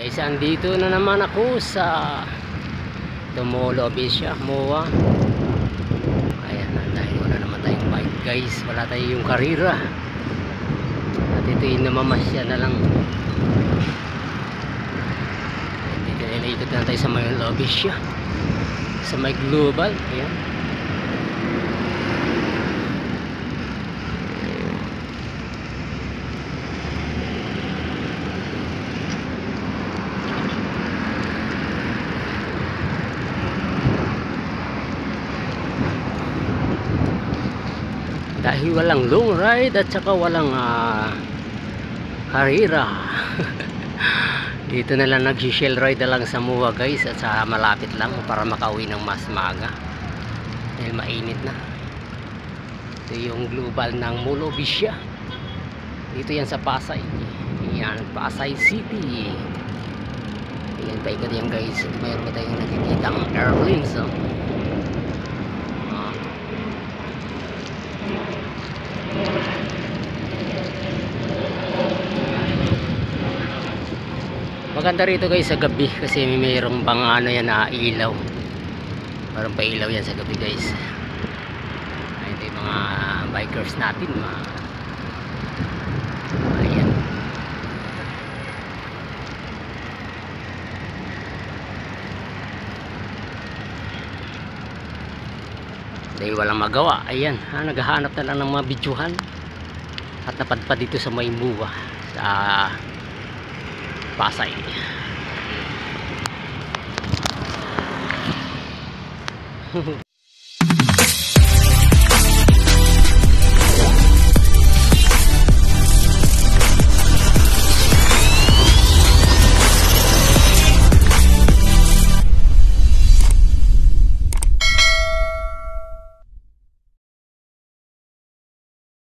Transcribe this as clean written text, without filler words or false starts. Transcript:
Guys, andito na naman ako sa Tumolo Bisya, MOA. Ayan na, dahil wala naman tayong bike guys, wala tayong karira. At ito yung namamasya na lang. Dito na inaikot na tayo sa Tumolo Bisya, sa may global. Ayan. Dahil walang long ride at saka walang karira. Dito na lang nag-shell ride na lang sa MOA guys, at sa malapit lang para makauwi ng mas maaga dahil mainit na. Ito yung global ng Molo Bisya. Dito yan sa Pasay. Yan, Pasay City. Yan, paikot yan guys. Mayroon tayong nakikitang airplanes. Maganda rito guys sa gabi kasi mayroong bang ano yan na ilaw. Parang pailaw yan sa gabi guys. Ito yung mga bikers natin. Ayan. Dahil walang magawa. Ayan. Naghahanap na lang ng mga bidyuhan. At napadpad dito sa may MOA sa Pasay.